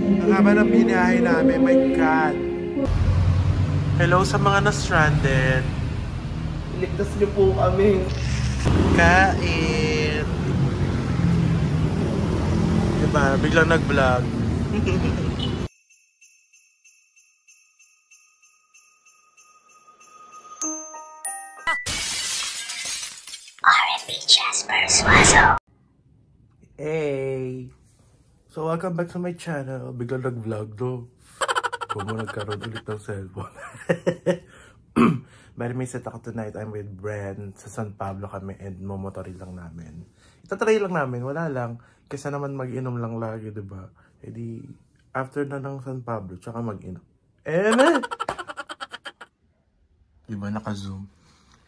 Ang haba ng binahe namin, my God. Hello sa mga na-stranded. Iligtas niyo po kami. Kain. Diba? Biglang nag-vlog. R&B Jasper Swazo. Hey! So welcome back to my channel. Biglang nag-vlog do. Kung mo nagkaroon ulit ng cellphone. But may set ako tonight. I'm with Bren. Sa San Pablo kami and momotori lang namin. Itatry lang namin. Wala lang. Kasi naman mag-inom lang lagi, diba? E di, after na ng San Pablo, tsaka mag-inom. Diba, naka-zoom.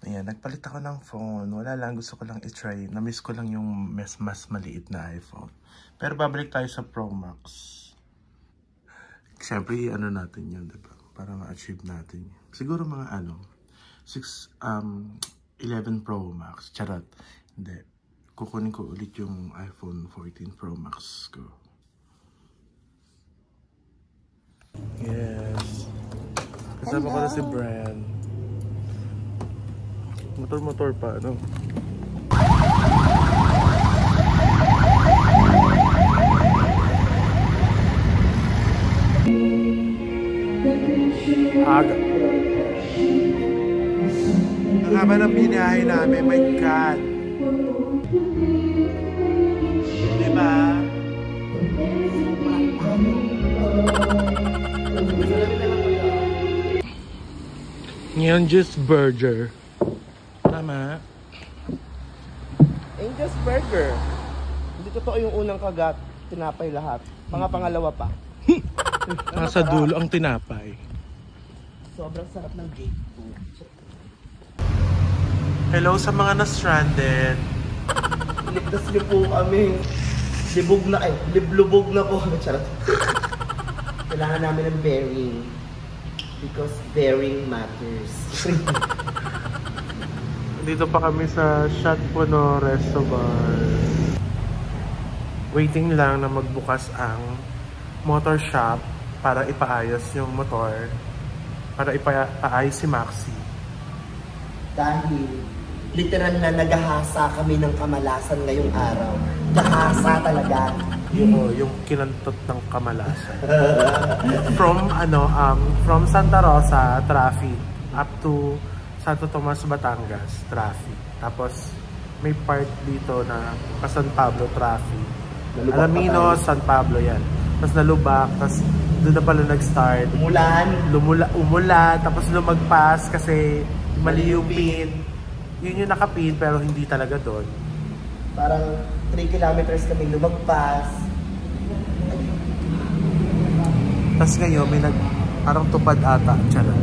Ayan, nagpalit ako ng phone. Wala lang, gusto ko lang i-try. Na-miss ko lang yung mas maliit na iPhone. Pero babalik tayo sa Pro Max. Siyempre, ano natin yun, diba? Para ma-achieve natin. Siguro mga 11 Pro Max. Charot. Hindi. Kukunin ko ulit yung iPhone 14 Pro Max ko. Yes. Kasama ko na si Bren. Motor pa, ano? Aga. Ang haba ng binahe namin, my God. Diba? Ngayon, just burger. Tama. Angel's Burger. Hindi totoo yung unang kagat. Tinapay lahat. Pangalawa pa. Nasa dulo ang tinapay. Sobrang sarap ng gate 2. Hello sa mga na-stranded. Iligtas niyo po kami. Liblubog na po. Charot. Kailangan namin ng bearing. Because bearing matters. Dito pa kami sa Shot Puno Resto Bar. Waiting lang na magbukas ang motor shop para ipaayos yung motor. Para ipaayos si Maxi. Dahil literal na nagahasa kami ng kamalasan ngayong araw. Gahasa talaga. Yung kinantot ng kamalasan. From Santa Rosa, traffic, up to Santo Tomas, Batangas, traffic. Tapos, may part dito na pa San Pablo, traffic. Alaminos, San Pablo yan. Tapos nalubak, tapos doon na pala nag-start. Umulan, tapos lumagpas kasi mali yung pin. Yun yung nakapin pero hindi talaga doon. Parang 3 kilometers kami lumagpas. Tapos ngayon, may parang tupad ata. Charot.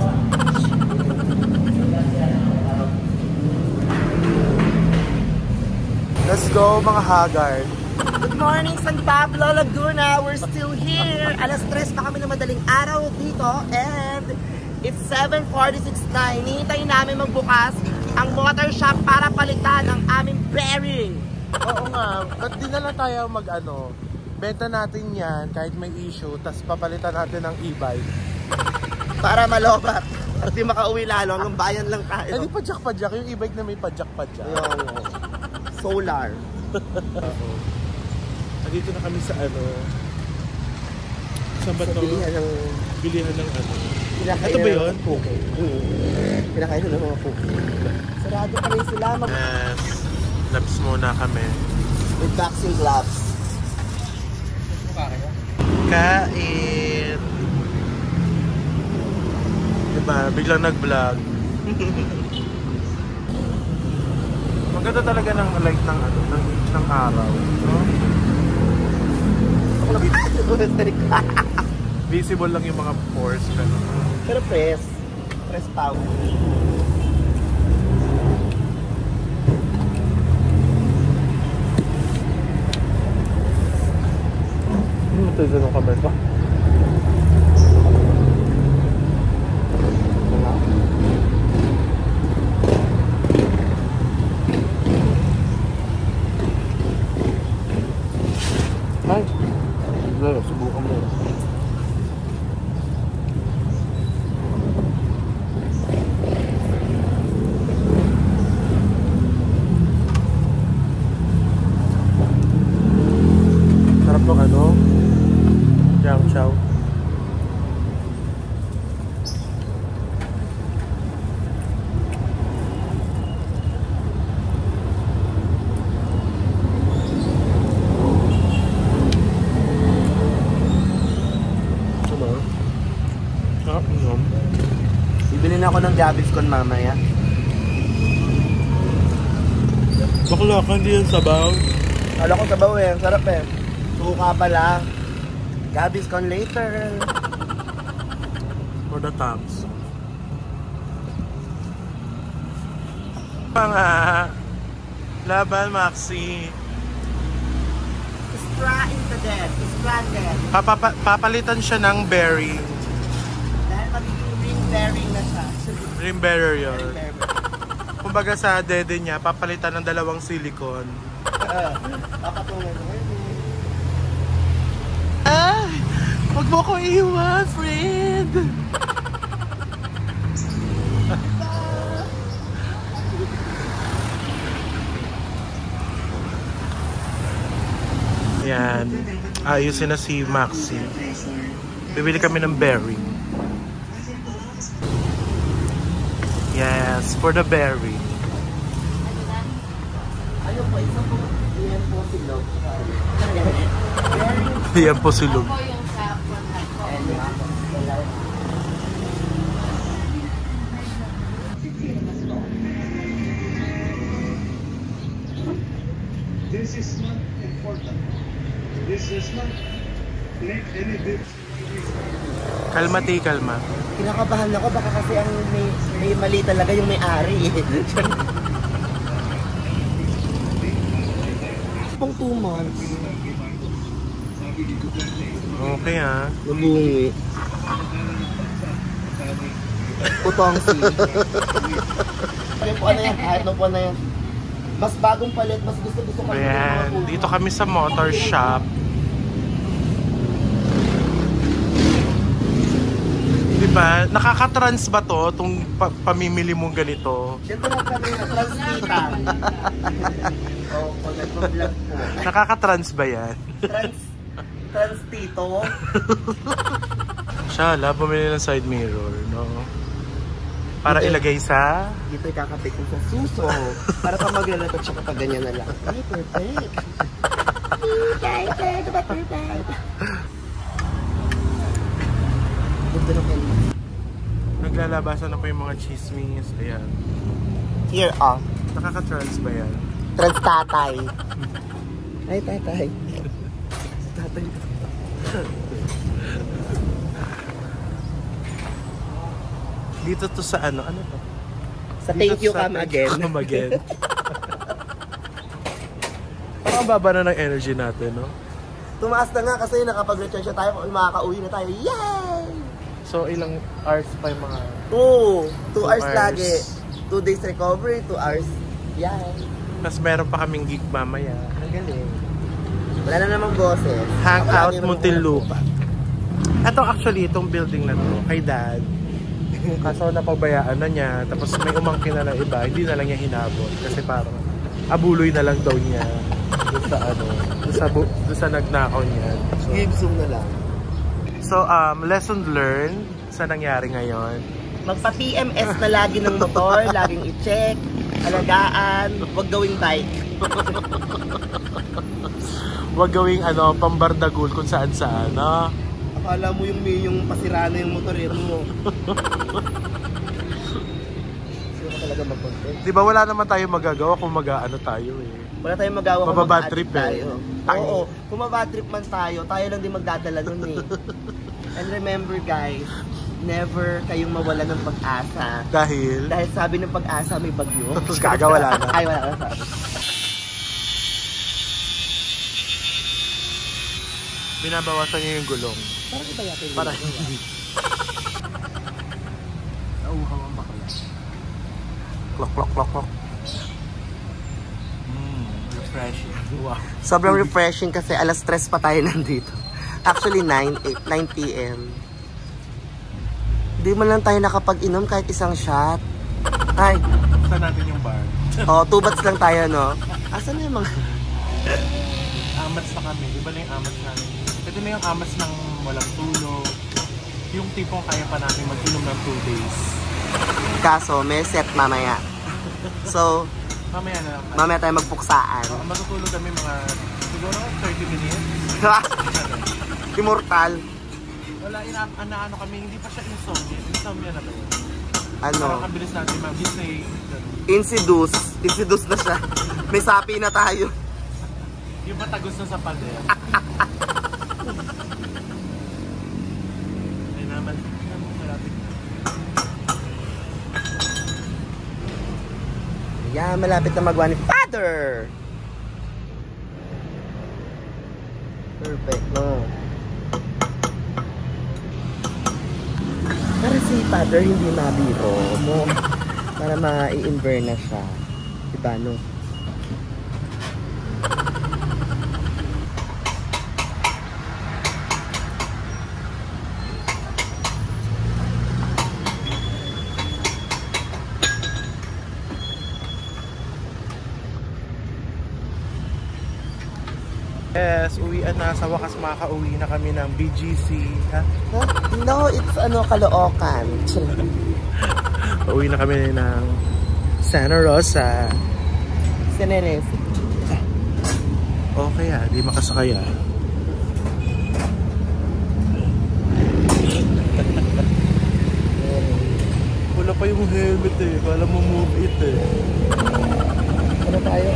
Let's go mga Haggard. Good morning San Pablo, Laguna. We're still here. Alas 3 pa kami na madaling araw dito and it's 7:46 na. Hinihintay namin magbukas ang motor shop para palitan ang aming bearing. Oo nga, ba't di na lang tayo benta natin yan kahit may issue, tas papalitan natin ng e-bike. Para malobat at di makauwi lalo, hanggang bayan lang tayo. Hindi padyak-padyak, yung e-bike na may padyak-padyak. Solar. Nandito na kami sa saan ba ito? Bilihan ng Ito ba yun? Okay. Pinakain ng mga puke. Sarado pa rin sila. Yes. Labs muna kami. With boxing gloves. Kain. Diba? Biglang nag-vlog. Maganda talaga ng light ng araw. No? Visible lang yung mga pores. Pero press power. Ito yung kamay pa. Ay, subukan mo. na ako ng Gaviscon mamaya. Bakla ka, hindi yan sabaw. Kala ko sabaw eh, sarap eh. Suka pala. Gaviscon later. For the tops. Mga laban, Maxi. Straw in the dead. Stranded. Papalitan siya ng berry. Dahil magiging ring bearing na siya. Ring bearer yun. Kumbaga sa dede niya, papalitan ng 2 silicone. Papatungan mo. Ay! Huwag mo ko iwan, friend! Yan. Ayusin na si Maxi. Bibili kami ng berry. Yes, for the berry. Ano po, isa po, yan po silog. Yan po silog. This is not important. This is not make any difference. Kalma, kalma. Kinakabahan ako, baka kasi ang may mali talaga yung may-ari. Pang 2 months. Okay ha. Nabungi. Putong si. Ano yan? Ano po na yan? Mas bagong palit, mas gusto ko. Ayan, dito kami sa motor shop. Diba? Nakaka-trans ba to? Itong pamimili mong ganito? Dito lang kami na transkita. Oo, pag nag-vlog po. Nakaka-trans ba yan? Transtito. Siya, bumili ng side mirror, no? Para ilagay sa... Dito ikakapit ko sa suso. Para pa maglalatot siya kapag ganyan na lang. Ay, perfect. Perfect. Ganda na kayo. Naglalabasan na po yung mga chismis. Ayan. Here, oh. Nakaka-trans ba yan? Trans tatay. Ay, tatay. Tatay. Dito to sa ano? Ano to? Sa thank you, come again. Come again. Parang baba na ng energy natin, no? Tumaas na nga kasi nakapag-recharge na tayo. Makaka-uwi na tayo. Yay! So, ilang hours pa yung mga... 2 hours lagi. 2 days recovery, 2 hours. Yay! Tapos meron pa kaming gig mamaya. Ang galing. Wala na namang boses. Hangout Muntinlupa. Ito actually, itong building na to, kay Dad. Kaso napabayaan na niya, tapos may umangkin na lang iba, hindi na lang niya hinabot. Kasi parang abuloy na lang daw niya doon sa ano, doon sa nagnakaw niya. So, Game zoom na lang. so lesson learned sa nangyari ngayon. Magpa-PMS na lagi ng motor, laging i-check, alagaan, huwag gawing bike. Huwag gawing ano, pambardagul kung saan-saan, no? Akala mo yung pasira na yung motor mo. Sino ka talaga mag-content? Di ba wala naman tayo magagawa kung mag-ano tayo eh. Wala tayong magawa kung Mababad trip tayo. eh. Oo, kung mababad trip man tayo lang din magdadala nun eh. And remember guys, never kayong mawala ng pag-asa. Dahil Sabi ng pag-asa may bagyo. Gaga, wala na. Ay, wala na. binabawasan niya yung gulong. Parang iba yata yung Para hindi. Nauuhaw ang bakla. Klok, klok, klok, klok. Refreshing. Wow. Sobrang refreshing kasi alas 3 pa tayo nandito. Actually 9 p.m. Hindi man lang tayo nakapag-inom kahit isang shot. Ay. Saan natin yung bar? Oh, 2 bats lang tayo, no? Asan na yung mga... Amats na kami. Iba na yung amats namin. Ito na yung amats ng walang tulog. Yung tipong kaya pa namin mag-inom ng 2 days. Kaso, may set mamaya. So, Mamaya na lang. mamaya tayo magpuksaan. Matutulog kami mga siguro 30 minutes. Immortal. Wala, ano kami, hindi pa siya insomnia. Insomnia na ba yun? Ano? Nakakabilis natin mag-bisay. Insidus na siya. May sapi na tayo. Yung patagos na sa pader. Ay naman. Yeah, malapit na magawa ni Father. Perfect, no? Para si Father hindi mabiro mo. Para ma-i-invern na siya. Diba, no? Yes, uwian na. Sa wakas makaka-uwi na kami ng BGC. Ha? Huh? No, it's Caloocan. Uwi na kami ng Santa Rosa. Sineres. Okay di makasakay Wala pa yung helmet Kala mo move it Ano tayo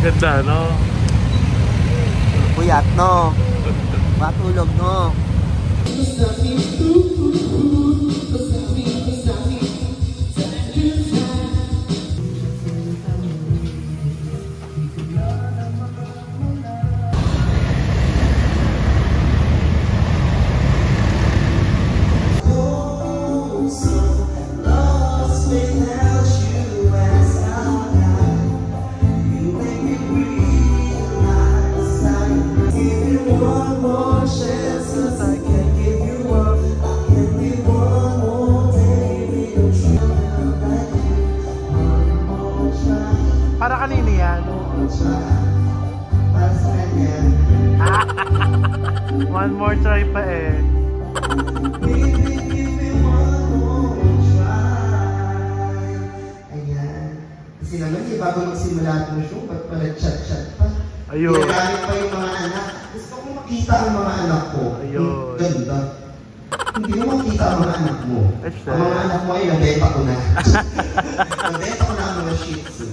Ganda, no? Puyat, no? Matulog, no? Para kanina yan. Para sa kanya. One more try pa Ayan. Kasi naman, bago magsimula itong show, ba't pala chat-chat pa? Ayun. Kinagamit pa yung mga anak. Gusto ko makita ang mga anak ko. Ayun. Ganda. Hindi mo makita ang mga anak mo. It's Ang mga anak mo ay nabenta ko na. Nabenta ko na ang mga shih tzu.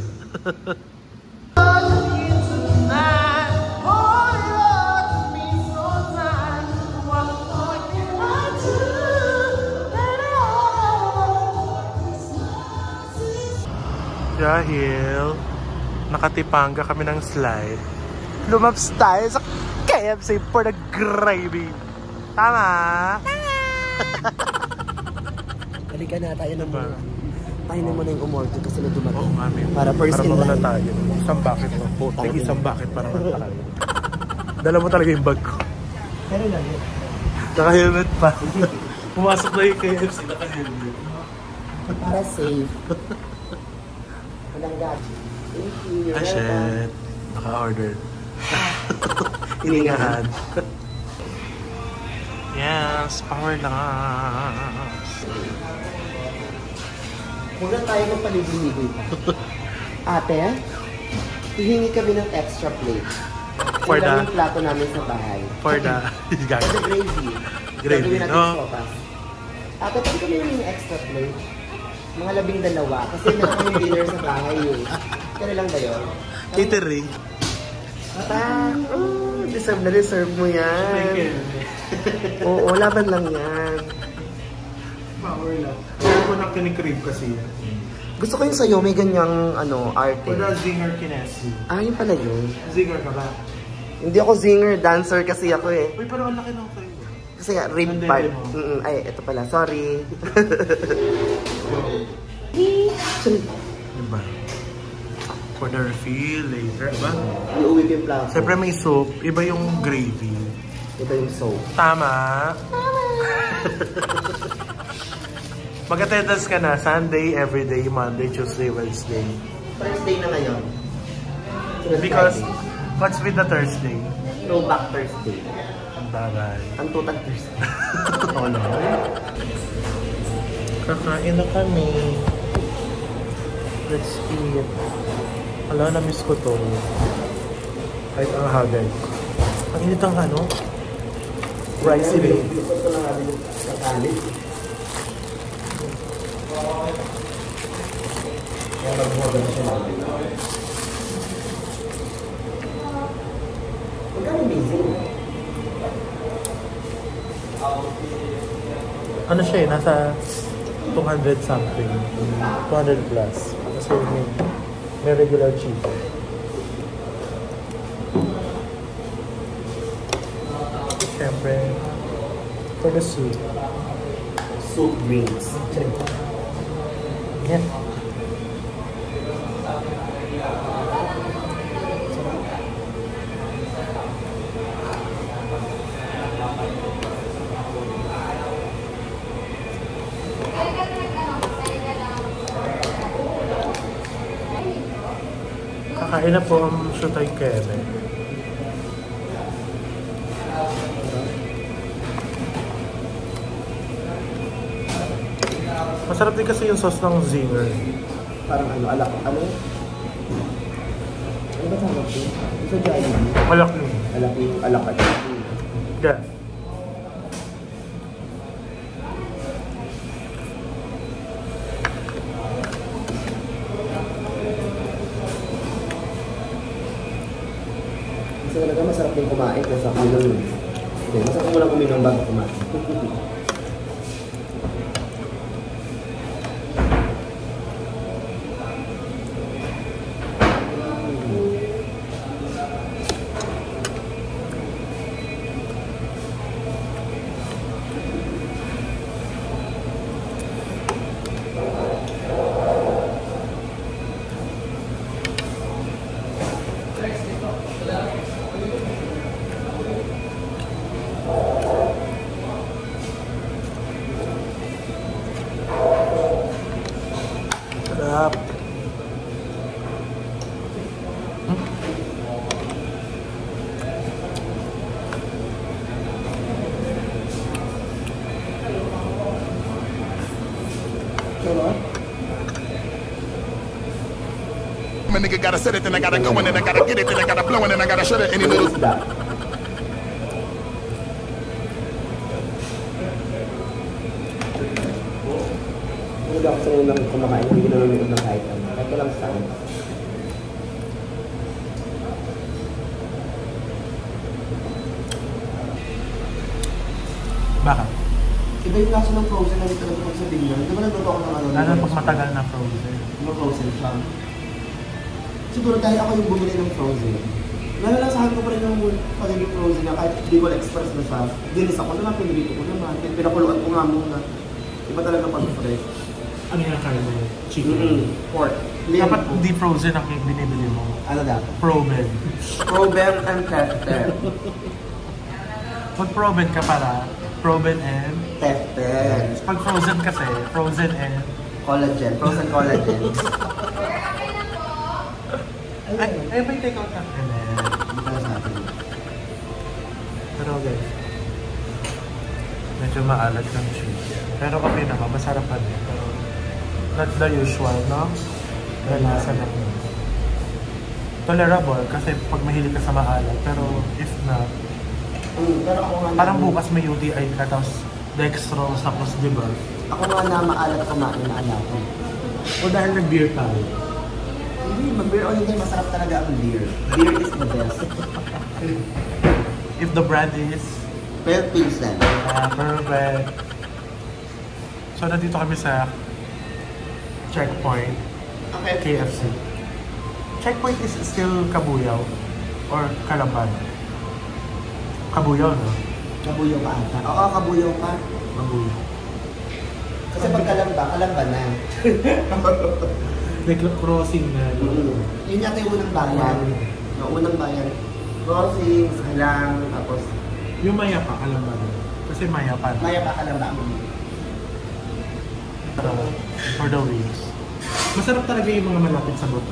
Dahil nakatipanga kami ng slide, lumaps tayo sa KFC for the gravy. Tama? Halika na, tayo na Diba? muna. Tayo na muna yung umorder kasi na dumating. Oo nga, may. Para first in muna line. tayo. Isang bucket mo. Putik, isang bucket para magtakal. Dala mo talaga yung bag ko. Pero lang yun. Naka-helmet pa. Pumasok na yung KFC, naka-helmet. Para safe. Walang gadget. Thank you. You're Ah, welcome. shit. Naka-order. Hiningahan. Yes, power loss. Huwag na tayo magpaligoy-ligoy pa. Ate, hihingi kami ng extra plate. For Yung the- yung plato namin sa bahay. For the... For the gravy. Gravy, Gagawin natin no? sopas. Ate, pwede kami yung extra plate. Mga 12. Kasi meron kami dinner sa bahay eh. Kaya lang ba yun? Catering. Deserve na deserve mo yan. Oo, laban lang yan. Power loss. Kaya ko na kinikrave kasi yan. Gusto ko yung sa'yo, may ganyang arte. For the zinger kinesi. Yun pala yun. Zinger ka ba? Hindi ako zinger, dancer kasi ako eh. Uy, pero ang laki ng kayo. Kasi nga, rib Nandede part. mo. Ay, ito pala, sorry. Diba? For the refill later, diba? Iuwi ko yung plato. Siyempre may soup, iba yung gravy. Iba yung soap. Tama? Mag-attendance ka na Sunday, everyday, Monday, Tuesday, Wednesday. Thursday na ngayon. Because, what's with the Thursday? Throwback Thursday. Ang bagay. Ang tutang Thursday. Oh no. Kakain na kami. Let's eat. Ala, na-miss ko to. Kahit ang hagay. Ang init ang ano? Rice rin. Gusto ko na nga din sa kalit. Kaya mag-order na siya namin. Magkano amazing? Ano siya eh, nasa 200 something. 200 plus. Kasi may regular chicken. Siyempre, for the soup. Soup drinks. Yeah. Kakain na po ang Shutay Keme. Masarap din kasi yung sauce ng Zinger. Parang ano, alak, ano? Ano ba tawag ko? Isa Jollibee. Malak yun. Alakat. Yeah. Kasi talaga masarap din kumain kaysa uminom. Hindi, masarap mo lang uminom bago kumain. Sarap. My nigga gotta set it, then I gotta go in, and I gotta get it, then I gotta blow it, and I gotta shut it. Any little Hindi ako sanay lang kumakain, hindi ko nanonood ng kahit ano. Kahit ko lang saan. Bakit? Iba yung kaso ng frozen na dito pag sa tingnan. Di ba nagluto ako ng ano? Lalo pag matagal na frozen. Di ba frozen siya? Siguro dahil ako yung bumili ng frozen. Nalalasahan ko pa rin yung pagiging frozen na kahit di ko express na siya. Dinis ako naman, pinilito ko naman. Pinakuluan ko nga muna. Iba talaga pag fresh. Ano yung karne? Chicken? Pork. Dapat di frozen ang binibili mo. Ano dapat? Proben. Proben and tester. Pag proben ka para, proben and... Tester. Pag frozen kasi, frozen and... Collagen. Frozen collagen. Ay, may take out na. Pero guys, medyo maalat ng chicken. Pero okay naman, masarap pa din. Pero not the usual, no? Lasa lang yun. Tolerable kasi pag mahilig ka sa maalat. Pero if not, Pero ako nga parang bukas may UTI ka, tapos dextrose, tapos diba? Ako nga na maalat kumain na alam ko. O dahil nag-beer tayo. Hindi, mag-beer o hindi, masarap talaga ang beer. Beer is the best. If the brand is... Pero Pilsen. Perfect. So, nandito kami sa Checkpoint, Okay. KFC. Checkpoint is still Kabuyaw or Kalaban? Kabuyaw, no? Kabuyaw pa ata. Oo, kabuyaw pa. Kabuyaw. Kasi pag kalamba na. Like crossing na. Yun yata yung unang bayan. Yung unang bayan. Crossing, Salang, tapos... Yung Maya pa, Kalaban. Kasi maya pa. Maya pa ka lang ba? For the wings. Masarap talaga yung mga malapit sa buto.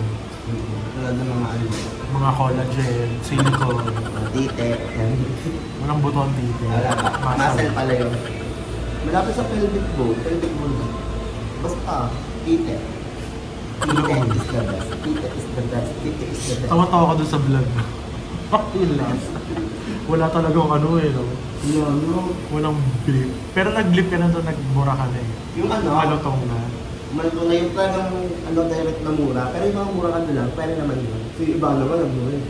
Wala na mga ano. Mga collagen, silicone. Tite. Walang buto ang tite. Wala pa. Muscle pala yun. Malapit sa pelvic bone. Pelvic bone. Basta, tite. Tite is the best. Tite is the best. Tite is the best. Tawa-tawa ka doon sa vlog. Yung last. Wala talagang ano eh, no? No. Walang blip. Pero nag-blip ka na doon, nagmura ka na eh. Yung ano? Malutong na. Malutong na yung talagang direct na mura. Pero yung mga mura ka doon lang, pwede naman yun. So yung iba naman, nagmura eh.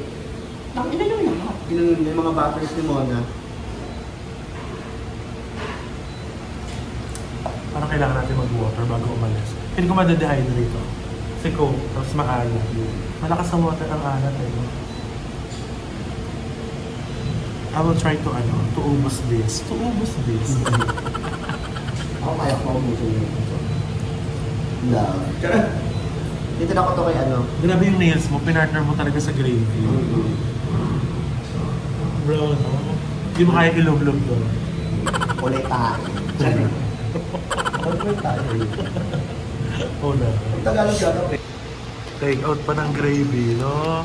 Ina yung lahat. Ina yung mga butters ni Mona. Parang kailangan natin mag-water bago umalis. Hindi ko madadehydrate ako. Kasi coke, tapos maalat. Malakas sa water ang alat eh. I will try to ubos this. To ubos this. Ako kaya ko umusin yun. Dito na ko to kay ano. Grabe yung nails mo, pinartner mo talaga sa gravy. Bro, no? Hindi mo kaya ilog-log doon. Kulay tayo. Kulay tayo. Oo na. Ang Tagalog siya ito. Take out pa ng gravy, no?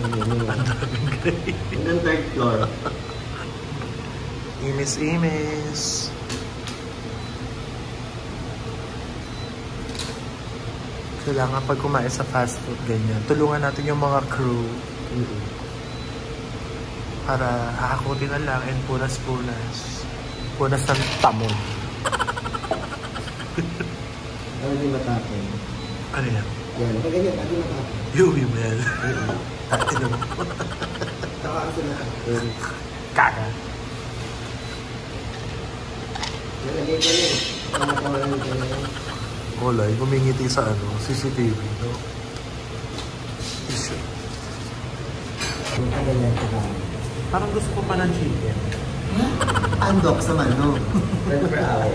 Ang daming gravy. Hanggang third floor. Imis-imis. Kailangan pag kumain sa fast food, ganyan. Tulungan natin yung mga crew. Para hahakutin na lang and punas-punas. Punas ng tamon. Ano yung matapin? Ano yan? Yan. Pag ganyan, ano yung matapin? Yuwi mo yan. Tatin mo. Saka kasi matapin. Kaka. Nalagay ko yun. Pangatawalan ko yun. Wala, humingiti sa CCTV, no? Issue. Ang ganyan ko ba? Parang gusto ko pa ng chicken. Andok sa mano. 12 per hour.